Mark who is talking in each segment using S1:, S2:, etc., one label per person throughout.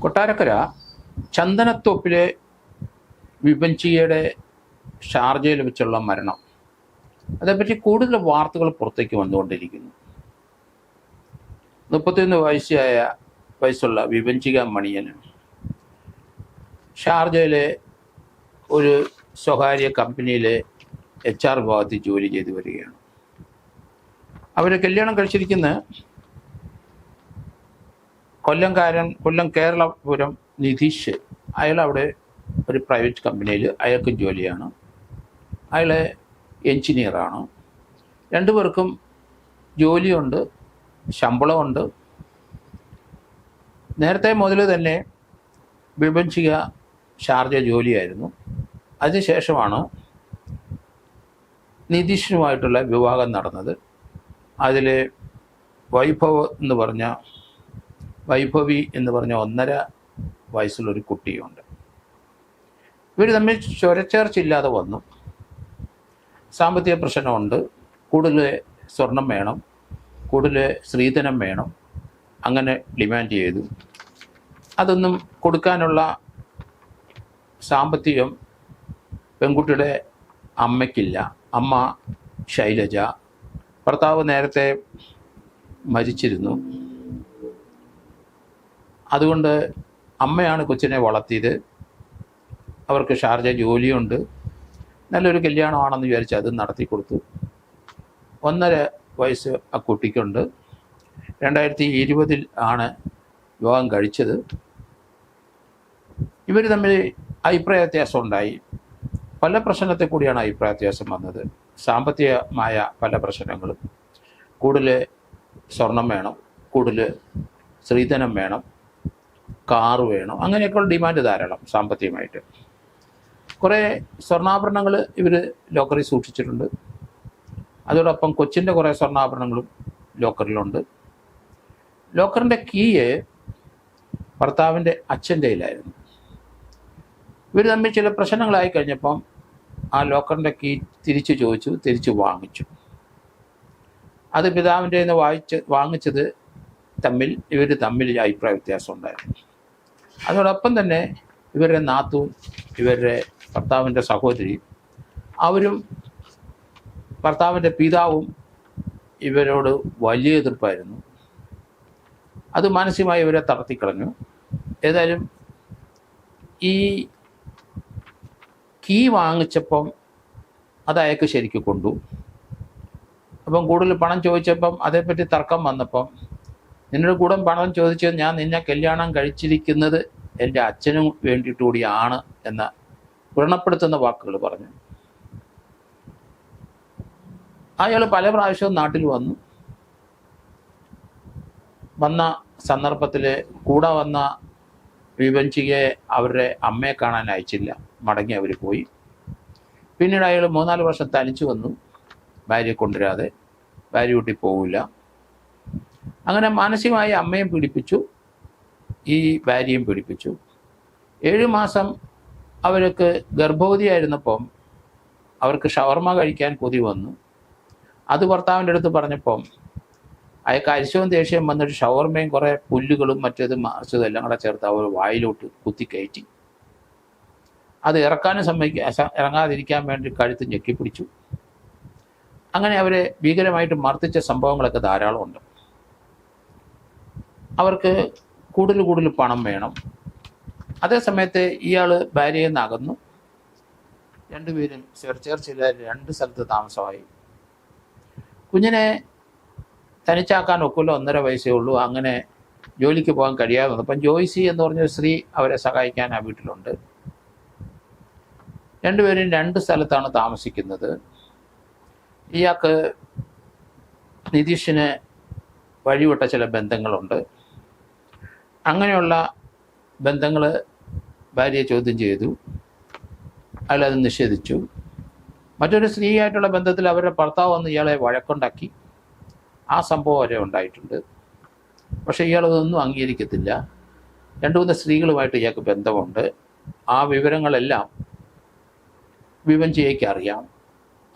S1: കൊട്ടാരക്കര ചന്ദനത്തോപ്പിലെ വിഭജിയുടെ ഷാർജയിൽ വെച്ചുള്ള മരണം, അതേപ്പറ്റി കൂടുതൽ വാർത്തകൾ പുറത്തേക്ക് വന്നുകൊണ്ടിരിക്കുന്നു. 31 വയസ്സുള്ള വിഭജിക മണിയന് ഷാർജയിലെ ഒരു സ്വകാര്യ കമ്പനിയിലെ HR വിഭാഗത്തിൽ ജോലി ചെയ്തു വരികയാണ്. അവർ കല്യാണം കഴിച്ചിരിക്കുന്ന കൊല്ലം കേരളപുരം നിതീഷ്. അയാൾ അവിടെ ഒരു പ്രൈവറ്റ് കമ്പനിയിൽ അയാൾക്ക് ജോലിയാണ്. അയാൾ എൻജിനീയറാണ്. രണ്ടുപേർക്കും ജോലിയുണ്ട്, ശമ്പളമുണ്ട്. നേരത്തെ മുതൽ തന്നെ വിഭജിക ഷാർജ ജോലിയായിരുന്നു. അതിനുശേഷമാണ് നിതീഷുമായിട്ടുള്ള വിവാഹം നടന്നത്. അതിൽ വൈഭവി എന്ന് പറഞ്ഞ 1.5 വയസ്സുള്ളൊരു കുട്ടിയുണ്ട്. ഇവർ തമ്മിൽ സ്വരച്ചേർച്ചയില്ലാതെ വന്നു. സാമ്പത്തിക പ്രശ്നമുണ്ട്. കൂടുതൽ സ്വർണം വേണം, കൂടുതൽ സ്ത്രീധനം വേണം, അങ്ങനെ ഡിമാൻഡ് ചെയ്തു. അതൊന്നും കൊടുക്കാനുള്ള സാമ്പത്തികം പെൺകുട്ടിയുടെ അമ്മയ്ക്കില്ല. അമ്മ ശൈലജ, ഭർത്താവ് നേരത്തെ മരിച്ചിരുന്നു. അതുകൊണ്ട് അമ്മയാണ് കൊച്ചിനെ വളർത്തിയത്. അവർക്ക് ഷാർജ ജോലിയുണ്ട്. നല്ലൊരു കല്യാണമാണെന്ന് വിചാരിച്ച് അത് നടത്തി കൊടുത്തു. 1.5 വയസ്സ് ആ കുട്ടിക്കുണ്ട്. 2020 ആണ് വിവാഹം കഴിച്ചത്. ഇവർ തമ്മിൽ അഭിപ്രായ വ്യത്യാസം ഉണ്ടായി. പല പ്രശ്നത്തെ കൂടിയാണ് അഭിപ്രായ വ്യത്യാസം വന്നത്. സാമ്പത്തികമായ പല പ്രശ്നങ്ങളും. കൂടുതൽ സ്വർണം വേണം, കൂടുതൽ സ്ത്രീധനം വേണം, കാറ് വേണം, അങ്ങനെയൊക്കെയുള്ള ഡിമാൻഡ് ധാരാളം സാമ്പത്തികമായിട്ട്. കുറേ സ്വർണ്ണാഭരണങ്ങൾ ഇവർ ലോക്കറിൽ സൂക്ഷിച്ചിട്ടുണ്ട്. അതോടൊപ്പം കൊച്ചിൻ്റെ കുറേ സ്വർണ്ണാഭരണങ്ങളും ലോക്കറിലുണ്ട്. ലോക്കറിൻ്റെ കീയ് ഭർത്താവിൻ്റെ അച്ഛൻ്റെ കയ്യിലായിരുന്നു. ഇവർ തമ്മിൽ ചില പ്രശ്നങ്ങളായി കഴിഞ്ഞപ്പം ആ ലോക്കറിൻ്റെ കീ തിരിച്ചു വാങ്ങിച്ചു. അത് പിതാവിൻ്റെ നിന്ന് വാങ്ങിച്ചത് ഇവർ തമ്മിൽ അഭിപ്രായ വ്യത്യാസം ഉണ്ടായിരുന്നു. അതോടൊപ്പം തന്നെ ഇവരുടെ നാത്തും ഇവരുടെ ഭർത്താവിൻ്റെ സഹോദരി, അവരും ഭർത്താവിൻ്റെ പിതാവും ഇവരോട് വലിയ എതിർപ്പായിരുന്നു. അത് മാനസികമായി ഇവരെ തളർത്തിക്കളഞ്ഞു. ഏതായാലും ഈ കീ വാങ്ങിച്ചപ്പം അത് അയാൾക്ക് ശരിക്കും കൊണ്ടു. അപ്പം കൂടുതൽ പണം ചോദിച്ചപ്പം അതേപ്പറ്റി തർക്കം വന്നപ്പം, നിന്നോട് കൂടെ പണം ചോദിച്ചത് ഞാൻ നിന്നെ കല്യാണം കഴിച്ചിരിക്കുന്നത് എൻ്റെ അച്ഛനും വേണ്ടിയിട്ട് കൂടിയാണ് എന്ന വ്രണപ്പെടുത്തുന്ന വാക്കുകൾ പറഞ്ഞു. അയാൾ പല പ്രാവശ്യവും നാട്ടിൽ വന്ന സന്ദർഭത്തിൽ കൂടെ വന്ന വിഭജികയെ അവരുടെ അമ്മയെ കാണാൻ അയച്ചില്ല. മടങ്ങി അവർ പോയി. പിന്നീട് അയാൾ 3-4 വർഷം തനിച്ചു വന്നു. ഭാര്യയെ കൊണ്ടുവരാതെ, ഭാര്യ കൂട്ടി പോവില്ല. അങ്ങനെ മാനസികമായി അമ്മയും പീഡിപ്പിച്ചു, ഈ ഭാര്യയും പീഡിപ്പിച്ചു. 7 മാസം അവർക്ക് ഗർഭവതിയായിരുന്നപ്പം അവർക്ക് ഷവർമ കഴിക്കാൻ കൊതി വന്നു. അത് ഭർത്താവിൻ്റെ അടുത്ത് പറഞ്ഞപ്പം അയാൾക്ക് അരിശവും ദേഷ്യം വന്നിട്ട് ഷവർമയും കുറേ പുല്ലുകളും മറ്റേത് മറിച്ചതും എല്ലാം കൂടെ ചേർത്ത് അവർ വായിലോട്ട് കുത്തിക്കയറ്റി. അത് ഇറങ്ങാതിരിക്കാൻ വേണ്ടി കഴുത്ത് ഞെക്കിപ്പിടിച്ചു. അങ്ങനെ അവരെ ഭീകരമായിട്ട് മർദ്ദിച്ച സംഭവങ്ങളൊക്കെ ധാരാളമുണ്ട്. അവർക്ക് കൂടുതൽ പണം വേണം. അതേസമയത്ത് ഇയാൾ ഭാര്യയിൽ നിന്ന് അകന്നു. രണ്ടുപേരും ചേർച്ചയില്ല, 2 സ്ഥലത്ത് താമസമായി. കുഞ്ഞിനെ തനിച്ചാക്കാൻ ഒക്കില്ല, 1.5 വയസ്സേ ഉള്ളൂ. അങ്ങനെ ജോലിക്ക് പോകാൻ കഴിയാതെ വന്നു. അപ്പം ജോയ്സി എന്ന് പറഞ്ഞൊരു സ്ത്രീ അവരെ സഹായിക്കാൻ ആ വീട്ടിലുണ്ട്. രണ്ടുപേരും 2 സ്ഥലത്താണ് താമസിക്കുന്നത്. ഇയാൾക്ക് നിതീഷിന് വഴിവിട്ട ചില ബന്ധങ്ങളുണ്ട്. അങ്ങനെയുള്ള ബന്ധങ്ങൾ ഭാര്യയെ ചോദ്യം ചെയ്തു. അയാളത് നിഷേധിച്ചു. മറ്റൊരു സ്ത്രീയായിട്ടുള്ള ബന്ധത്തിൽ അവരുടെ ഭർത്താവ് വന്ന് ഇയാളെ വഴക്കുണ്ടാക്കി. ആ സംഭവം വരെ ഉണ്ടായിട്ടുണ്ട്. പക്ഷേ ഇയാളതൊന്നും അംഗീകരിക്കത്തില്ല. 2-3 സ്ത്രീകളുമായിട്ട് ഇയാൾക്ക് ബന്ധമുണ്ട്. ആ വിവരങ്ങളെല്ലാം വിഭജികയ്ക്ക് അറിയാം.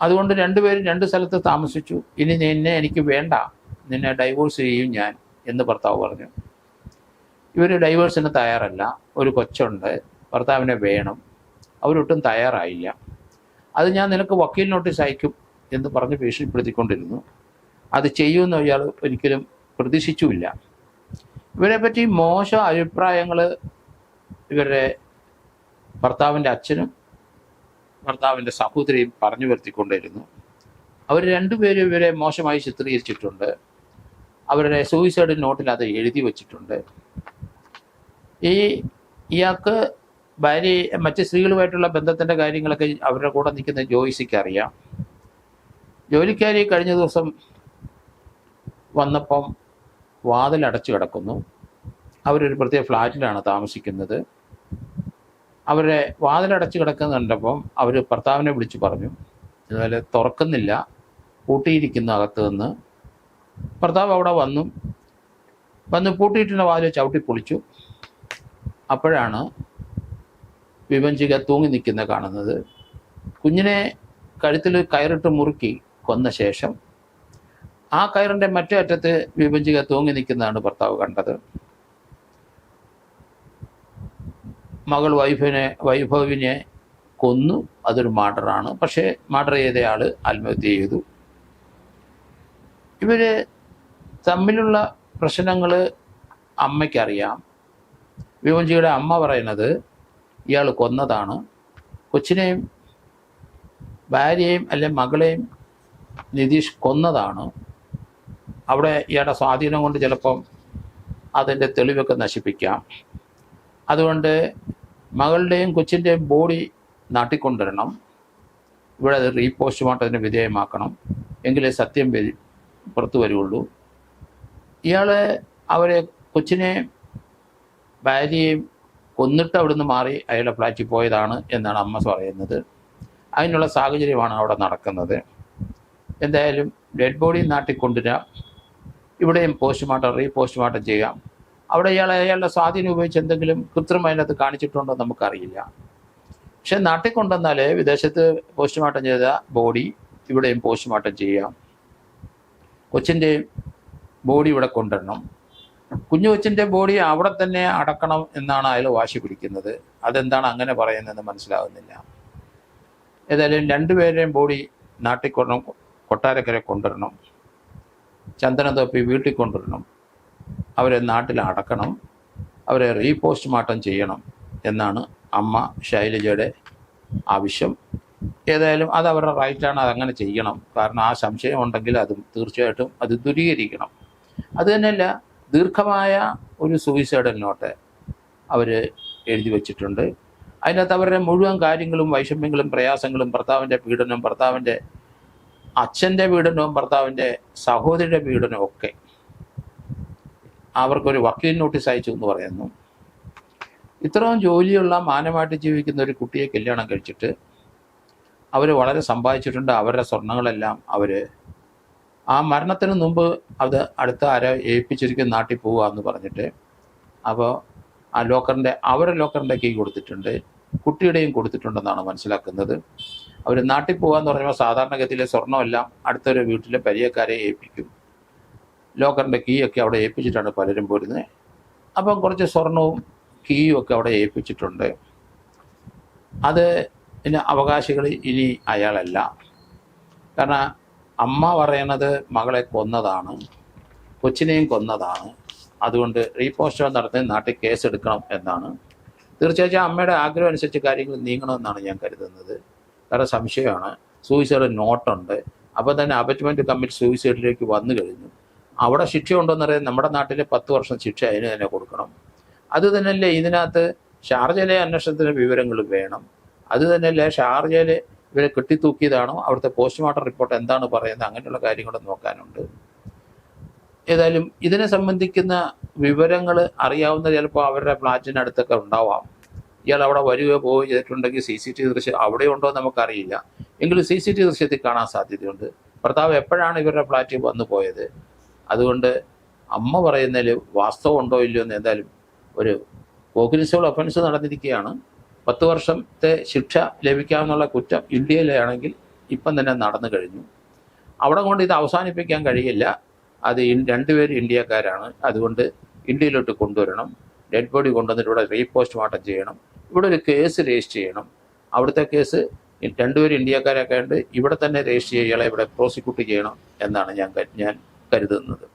S1: അതുകൊണ്ട് രണ്ടുപേരും 2 സ്ഥലത്ത് താമസിച്ചു. ഇനി നിന്നെ എനിക്ക് വേണ്ട, നിന്നെ ഡൈവോഴ്സ് ചെയ്യും ഞാൻ എന്ന് ഭർത്താവ് പറഞ്ഞു. ഇവർ ഡൈവേഴ്സിന് തയ്യാറല്ല. ഒരു കൊച്ചുണ്ട്, ഭർത്താവിനെ വേണം. അവരൊട്ടും തയ്യാറായില്ല. അത് ഞാൻ നിനക്ക് വക്കീൽ നോട്ടീസ് അയക്കും എന്ന് പറഞ്ഞ് ഭീഷണിപ്പെടുത്തിക്കൊണ്ടിരുന്നു. അത് ചെയ്യുമെന്ന് ഇയാൾ ഒരിക്കലും പ്രതീക്ഷിച്ചുമില്ല. ഇവരെപ്പറ്റി മോശം അഭിപ്രായങ്ങൾ ഇവരുടെ ഭർത്താവിൻ്റെ അച്ഛനും ഭർത്താവിൻ്റെ സഹോദരിയും പറഞ്ഞു വരുത്തിക്കൊണ്ടിരുന്നു. അവർ രണ്ടുപേരും ഇവരെ മോശമായി ചിത്രീകരിച്ചിട്ടുണ്ട്. അവരുടെ സൂയിസൈഡ് നോട്ടിൽ അത് എഴുതി വച്ചിട്ടുണ്ട്. ഇയാൾക്ക് ഭാര്യ മറ്റ് സ്ത്രീകളുമായിട്ടുള്ള ബന്ധത്തിൻ്റെ കാര്യങ്ങളൊക്കെ അവരുടെ കൂടെ നിൽക്കുന്ന ജോയിസിക്ക് അറിയാം. ജോലിക്കാരി കഴിഞ്ഞ ദിവസം വന്നപ്പം വാതിലടച്ചു കിടക്കുന്നു. അവരൊരു പ്രത്യേക ഫ്ലാറ്റിലാണ് താമസിക്കുന്നത്. അവരെ വാതിലടച്ച് കിടക്കുന്ന കണ്ടപ്പം അവർ ഭർത്താവിനെ വിളിച്ചു പറഞ്ഞു, അതുപോലെ തുറക്കുന്നില്ല, പൂട്ടിയിരിക്കുന്ന അകത്ത് നിന്ന്. ഭർത്താവ് അവിടെ വന്ന് പൂട്ടിയിട്ടുള്ള വാതിൽ ചവിട്ടി പൊളിച്ചു. അപ്പോഴാണ് വിഭജിക തൂങ്ങി നിൽക്കുന്ന കാണുന്നത്. കുഞ്ഞിനെ കഴുത്തിൽ കയറിട്ട് മുറുക്കി കൊന്ന ശേഷം ആ കയറിൻ്റെ മറ്റേ അറ്റത്ത് വിഭജിക തൂങ്ങി നിൽക്കുന്നതാണ് ഭർത്താവ് കണ്ടത്. മകൾ വൈഭവിനെ കൊന്നു. അതൊരു മർഡറാണ്. പക്ഷേ മർഡർ ചെയ്തയാൾ ആത്മഹത്യ ചെയ്തു. ഇവർ തമ്മിലുള്ള പ്രശ്നങ്ങൾ അമ്മയ്ക്കറിയാം. വിഭജിയുടെ അമ്മ പറയുന്നത് ഇയാൾ കൊന്നതാണ്. കൊച്ചിനെയും ഭാര്യയെയും അല്ലെ മകളെയും നിതീഷ് കൊന്നതാണ്. അവിടെ ഇയാളുടെ സ്വാധീനം കൊണ്ട് ചിലപ്പം അതിൻ്റെ തെളിവൊക്കെ നശിപ്പിക്കാം. അതുകൊണ്ട് മകളുടെയും കൊച്ചിൻ്റെയും ബോഡി നാട്ടിൽ കൊണ്ടുവരണം. ഇവിടെ അത് റീപോസ്റ്റ്മോർട്ടത്തിന് വിധേയമാക്കണം. എങ്കിലേ സത്യം പുറത്തു വരുള്ളൂ. ഇയാൾ അവരെ കൊച്ചിനെയും ഭാര്യയെയും കൊന്നിട്ട് അവിടുന്ന് മാറി അയാളുടെ ഫ്ലാറ്റിൽ പോയതാണ് എന്നാണ് അമ്മ പറയുന്നത്. അതിനുള്ള സാഹചര്യമാണ് അവിടെ നടക്കുന്നത്. എന്തായാലും ഡെഡ് ബോഡി നാട്ടിൽ കൊണ്ടുവരാം. ഇവിടെയും റീപോസ്റ്റ്മോർട്ടം ചെയ്യാം. അവിടെ അയാളുടെ സ്വാധീനം ഉപയോഗിച്ച് എന്തെങ്കിലും കൃത്രിമം അതിനകത്ത് കാണിച്ചിട്ടുണ്ടോ നമുക്കറിയില്ല. പക്ഷെ നാട്ടിൽ കൊണ്ടുവന്നാൽ വിദേശത്ത് പോസ്റ്റ്മോർട്ടം ചെയ്ത ബോഡി ഇവിടെയും പോസ്റ്റ്മോർട്ടം ചെയ്യാം. കൊച്ചിൻ്റെ ബോഡി ഇവിടെ കൊണ്ടുവരണം. കുഞ്ഞു കൊച്ചിൻ്റെ ബോഡി അവിടെ തന്നെ അടക്കണം എന്നാണ് അയാൾ വാശി പിടിക്കുന്നത്. അതെന്താണ് അങ്ങനെ പറയുന്നതെന്ന് മനസ്സിലാകുന്നില്ല. ഏതായാലും രണ്ടുപേരുടെയും ബോഡി നാട്ടിൽ കൊട്ടാരക്കര കൊണ്ടുവരണം. ചന്ദനത്തോപ്പി വീട്ടിൽ കൊണ്ടുവരണം. അവരെ നാട്ടിൽ അടക്കണം. അവരെ റീപോസ്റ്റ്മോർട്ടം ചെയ്യണം എന്നാണ് അമ്മ ശൈലജയുടെ ആവശ്യം. ഏതായാലും അത് അവരുടെ റൈറ്റാണ്, അതങ്ങനെ ചെയ്യണം. കാരണം ആ സംശയം ഉണ്ടെങ്കിൽ അതും തീർച്ചയായിട്ടും അത് ദൂരീകരിക്കണം. അത് തന്നെയല്ല, ദീർഘമായ ഒരു സൂയിസൈഡൽ നോട്ട് അവർ എഴുതി വച്ചിട്ടുണ്ട്. അതിനകത്ത് അവരുടെ മുഴുവൻ കാര്യങ്ങളും വൈഷമ്യങ്ങളും പ്രയാസങ്ങളും, ഭർത്താവിൻ്റെ പീഡനവും, ഭർത്താവിൻ്റെ അച്ഛൻ്റെ പീഡനവും, ഭർത്താവിൻ്റെ സഹോദരിയുടെ പീഡനവും ഒക്കെ അവർക്കൊരു വക്കീൽ നോട്ടീസ് അയച്ചു എന്ന് പറയുന്നു. ഇത്രയും ജോലിയുള്ള മാന്യമായിട്ട് ജീവിക്കുന്ന ഒരു കുട്ടിയെ കല്യാണം കഴിച്ചിട്ട് അവർ വളരെ സമ്പാദിച്ചിട്ടുണ്ട്. അവരുടെ സ്വർണ്ണങ്ങളെല്ലാം അവർ ആ മരണത്തിന് മുമ്പ് അത് അടുത്ത ആരോ ഏൽപ്പിച്ചിരിക്കുന്ന നാട്ടിൽ പോവുക എന്ന് പറഞ്ഞിട്ട് അപ്പോൾ ആ അവരുടെ ലോക്കറിൻ്റെ കീ കൊടുത്തിട്ടുണ്ട്, കുട്ടിയുടെയും കൊടുത്തിട്ടുണ്ടെന്നാണ് മനസ്സിലാക്കുന്നത്. അവർ നാട്ടിൽ പോകാമെന്ന് പറയുമ്പോൾ സാധാരണഗതിയിലെ സ്വർണ്ണമെല്ലാം അടുത്തൊരു വീട്ടിലെ പരിചയക്കാരെ ഏൽപ്പിക്കും. ലോക്കറിൻ്റെ കീ ഒക്കെ അവിടെ ഏൽപ്പിച്ചിട്ടാണ് പലരും പോരുന്നത്. അപ്പം കുറച്ച് സ്വർണവും കീയും ഒക്കെ അവിടെ ഏൽപ്പിച്ചിട്ടുണ്ട്. അത് പിന്നെ അവകാശികൾ ഇനി അയാളല്ല. കാരണം അമ്മ പറയണത് മകളെ കൊന്നതാണ്, കൊച്ചിനെയും കൊന്നതാണ്. അതുകൊണ്ട് റീപോസ്റ്റ്മോർട്ടം നടത്തി നാട്ടിൽ കേസെടുക്കണം എന്നാണ്. തീർച്ചയായിട്ടും അമ്മയുടെ ആഗ്രഹം അനുസരിച്ച് കാര്യങ്ങൾ നീങ്ങണമെന്നാണ് ഞാൻ കരുതുന്നത്. കാരണം സംശയമാണ്. സൂയിസൈഡ് നോട്ടുണ്ട്. അപ്പോൾ തന്നെ അബറ്റ്മെൻറ്റ് കമ്മിറ്റ് സൂയിസൈഡിലേക്ക് വന്നു കഴിഞ്ഞു. അവിടെ ശിക്ഷ ഉണ്ടോയെന്നറിയാൻ നമ്മുടെ നാട്ടിലെ 10 വർഷം ശിക്ഷ അതിന് തന്നെ കൊടുക്കണം. അത് തന്നെയല്ലേ ഇതിനകത്ത് ഷാർജയിലെ അന്വേഷണത്തിന് വിവരങ്ങൾ വേണം. അത് തന്നെയല്ലേ ഷാർജയിൽ ഇവരെ കെട്ടിത്തൂക്കിയതാണോ, അവിടുത്തെ പോസ്റ്റ്മോർട്ടം റിപ്പോർട്ട് എന്താണ് പറയുന്നത്, അങ്ങനെയുള്ള കാര്യങ്ങളും നോക്കാനുണ്ട്. ഏതായാലും ഇതിനെ സംബന്ധിക്കുന്ന വിവരങ്ങൾ അറിയാവുന്ന ചിലപ്പോൾ അവരുടെ ഫ്ലാറ്റിനടുത്തൊക്കെ ഉണ്ടാവാം. ഇയാൾ അവിടെ വരികയോ പോവുകയോ ചെയ്തിട്ടുണ്ടെങ്കിൽ CCTV ദൃശ്യം അവിടെ ഉണ്ടോ നമുക്കറിയില്ല. എങ്കിലും CCTV ദൃശ്യത്തിൽ കാണാൻ സാധ്യതയുണ്ട്. ഭർത്താവ് എപ്പോഴാണ് ഇവരുടെ ഫ്ലാറ്റിൽ വന്നു പോയത്. അതുകൊണ്ട് അമ്മ പറയുന്നതിൽ വാസ്തവം ഉണ്ടോ ഇല്ലയോ എന്ന് എന്തായാലും ഒരു കോഗ്നിസബിൾ ഒഫൻസ് നടന്നിരിക്കുകയാണ്. 10 വർഷത്തെ ശിക്ഷ ലഭിക്കാമെന്നുള്ള കുറ്റം ഇന്ത്യയിലാണെങ്കിൽ ഇപ്പം തന്നെ നടന്നു കഴിഞ്ഞു. അവിടെ കൊണ്ട് ഇത് അവസാനിപ്പിക്കാൻ കഴിയില്ല. അത് രണ്ടുപേരും ഇന്ത്യക്കാരാണ്. അതുകൊണ്ട് ഇന്ത്യയിലോട്ട് കൊണ്ടുവരണം. ഡെഡ് ബോഡി കൊണ്ടുവന്നിട്ട് ഇവിടെ റീപോസ്റ്റ്മോർട്ടം ചെയ്യണം, ഇവിടെ ഒരു കേസ് രജിസ്റ്റർ ചെയ്യണം. അവിടുത്തെ കേസ് രണ്ടുപേരും ഇന്ത്യക്കാരൊക്കെ ഉണ്ട്, ഇവിടെ തന്നെ രജിസ്റ്റർ ചെയ്യുക, ഇവിടെ പ്രോസിക്യൂട്ട് ചെയ്യണം എന്നാണ് ഞാൻ കരുതുന്നത്.